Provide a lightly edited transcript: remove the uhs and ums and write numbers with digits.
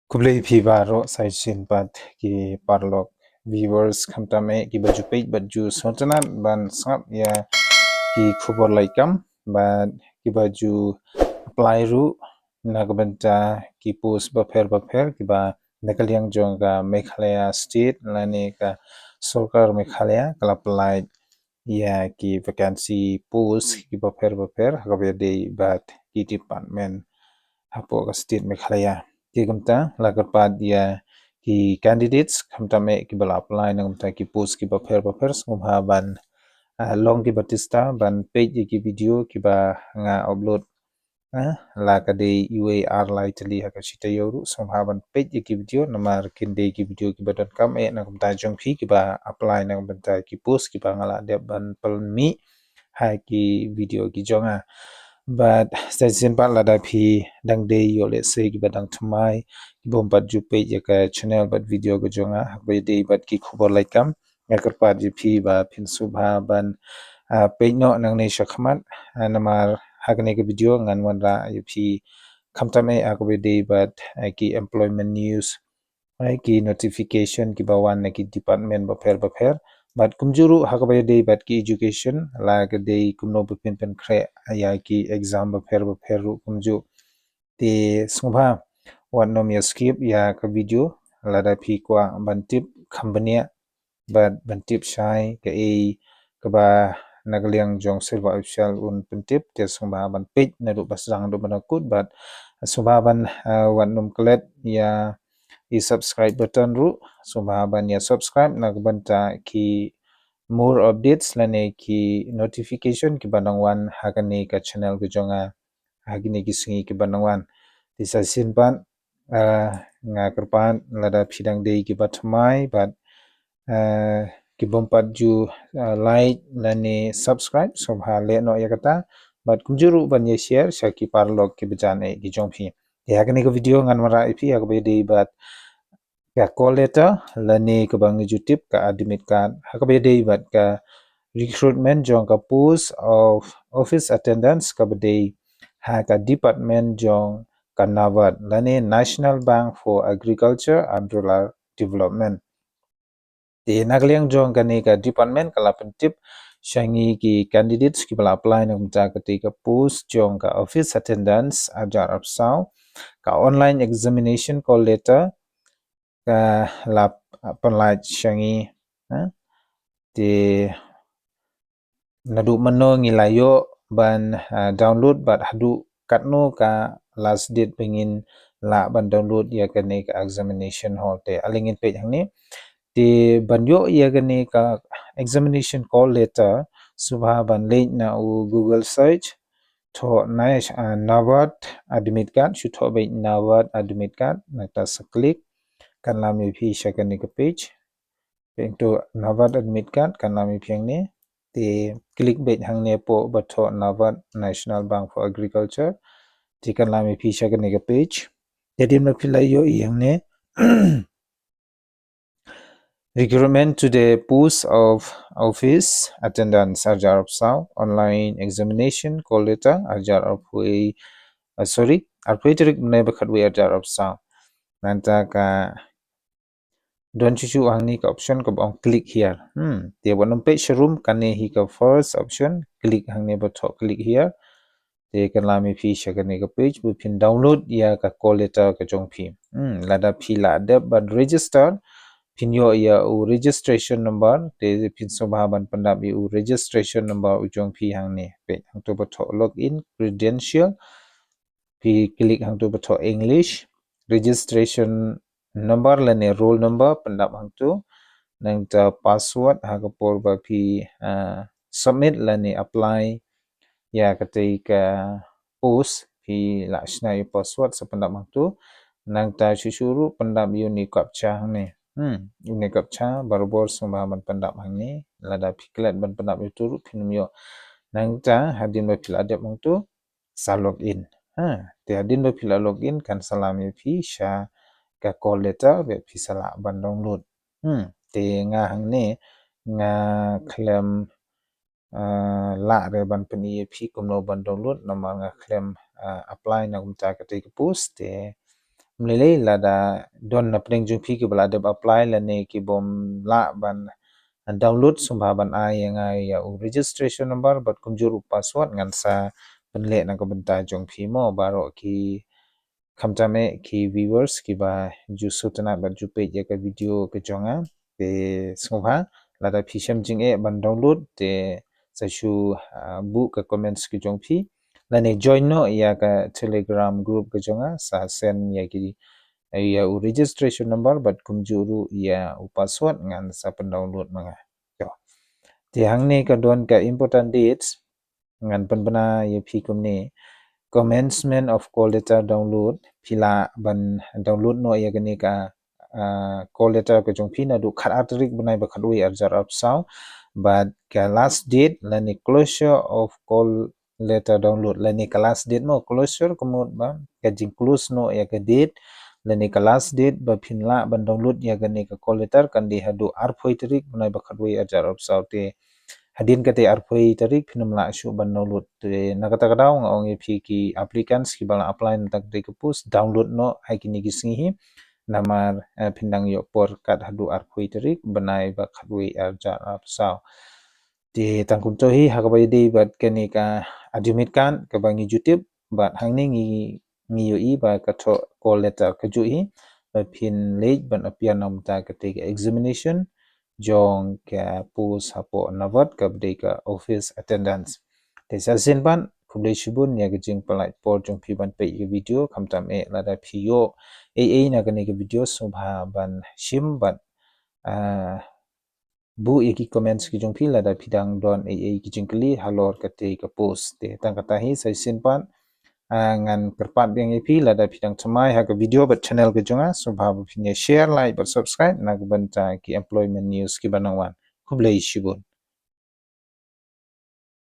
Kublai phi baro sai sin pat ki parlok viewers khamtame ki baju page baju sontanan ban sngap ya ki khubor laikam ban ki baju apply ru nagbanta ki post ba pher ki ba nakaliang jonga Meghalaya state lani ka Sarkar Meghalaya kala apply ya ki vacancy post ki ba pher hakabe dei bat ki department hapo ka state Meghalaya ki kamta lagarpat ya ki candidates kamta me ki bala apply na kamta ki post ki ba pher sumha ban long ki batista ban page ki video ki ba nga upload la ka de UAR lai tali haka chita yoru sumha ban page ki video namar kinde ki video ki badan kam na kamta jong phi ki ba apply na kamta ki post ki ba ngala de ban palmi hai ki video ki jonga but station pat lada phi dang de yo let's say ki badang thamai bom pat ju page ya ka channel but video ko jonga hakbe de bat ki khobor laikam ngakar pat ji phi ba phin subha ban page no nang ne shakhmat namar hakne ke video ngan wan ra ji phi khamtame hakbe de bat ki employment news ki notification ki bawan na ki department ba pher but kumjuru hakabaya de bat ki education la ka de kumno bupin pen khre ya ki exam ba pher ru kumju te sungba wan nom ya skip ya ka video la da phi kwa bantip khambania but bantip shai ka e ka ba nagaliang jong silva official un pentip te sungba ban page na ru basang do banakut but sungba ban wan nom klet ya i subscribe button ru sumba ban ya subscribe na banta ki more updates lane ki notification ki banang wan hagani ka channel ko jonga hagini ki singi ki banang wan tisa sin ban nga kerpan lada phidang dei ki batmai bat ki bompat ju like lane subscribe sobha le no yakata bat kumjuru ban ye share shaki parlok ki bajane ki jongphi ya hagani ko video ngan mara ipi hakbe dei bat ka call letter lani ka bang jutip ka admit card hakabe dei bat ka recruitment jong ka post of office attendance ka bade ha ka department jong ka nawat lani National Bank for Agriculture and Rural Development te nagaliang jong ka ni ka department kala pentip shangi ki candidates ki bala apply na kumta ka te ka post jong ka office attendance ajar apsaw ka online examination call letter ka lap panlait shangi ti nadu mano ngilayo ban download bat hadu katno ka last date pengin la ban download ya kane ka examination hall te alingin page hangni ti banyo ya kane ka examination call letter subha ban link na u Google search tho naish nawat admit card shu tho be nawat admit card nakta sa click kan lami phi shakani ka page pengto nawat admit card kan lami phiang ni ti click bet hang ne po batho nawat National Bank for Agriculture ti kan lami phi shakani ka page yadim na philai yo yang ne recruitment to the post of office attendance ajar of sao online examination call letter ajar of sorry arbitrary ne bakhat we ajar of sao nanta ka don chuchu angni ka option ko bang click here te bonam page room kane hi ka first option click hangne ba tho click here te kan lami phi shakane ka page bu phin download ya ka call letter ka jong phi lada phi la de ban register phin yo ya u registration number te phin sobha ban pandap u registration number u jong phi hangne pe hang to ba tho login credential phi click hang to ba tho english registration number lane roll number pandap hang tu nang ta password ha ka por ba phi submit lane apply ya ka post phi la shna yu password sa pandap hang tu nang ta shushuru pandap yu ni captcha hang ne uni captcha barbor sumba ban pandap hang ni lada phi klat ban pandap yu turu phin yo nang ta hadin ba phi la dep hang tu sa login te hadin ba phi la login kan salami phi sha ka call letter be phi sala ban download te nga hang ne nga claim la re ban pani phi kumno ban download nama nga claim apply na kumta ka te post te mlele lada don na pring jung phi ki bala de apply la ne ki bom la ban download sumba ban ai ngai ya u registration number but kumjur password ngan sa penle na ko benta jong phi mo baro ki kamtame ki viewers ki ba ju sutana ba ju page ya ka video ke jonga te sumha lada phi shem jing e ban download te sa shu bu ka comments ki jong phi la ne join no ya ka telegram group ke jonga sa send ya ki ya u registration number but kumjuru ya u password ngan sa pen download manga yo ti hang ne ka don ka important dates ngan pen bana ye phi kum ne commencement of call letter download phila ban download no ya gani ka call letter ka jong phi na du khat atrik banai ba khatui arjar up saw but ka last date la ni closure of call letter download la ni ka last date mo closure kumut ba ka jing close no ya ka date la ni ka last date ba phinla ban download ya gani ka call letter kan di hadu arphoi tarik banai ba khatui arjar up saw te hadin kate arphoi tarik phinum la shu ban download te nakata kadaw nga ong phi ki applicants ki bala apply na tak de pus download no hai ki ni gisngi hi namar phindang yo por kat hadu arphoi tarik banai ba khatwi arja ap saw ti tangkum to hi hakabai de bat kani ka admit kan ka bangi youtube bat hangni ngi yo i ba ka tho call letter ka ju hi ba phin lej ban apia nam ta ka te examination jong ka pus hapo navat ka de ka office attendance te sa sin ban kumle shibun ya ga jing palai por jong phi ban pe video khamtam e la da phi yo na ka ne ka video subha ban shim ban bu ki comments ki jong phi la da phidang don ki jing kli halor ka te ka post te tang kata hi sa sin pan ngan perpat beng phi la da phidang thamai ha ka video bat channel ke jonga subha bu phine share like but subscribe na ban ta ki employment news ki banang wan khublei shibun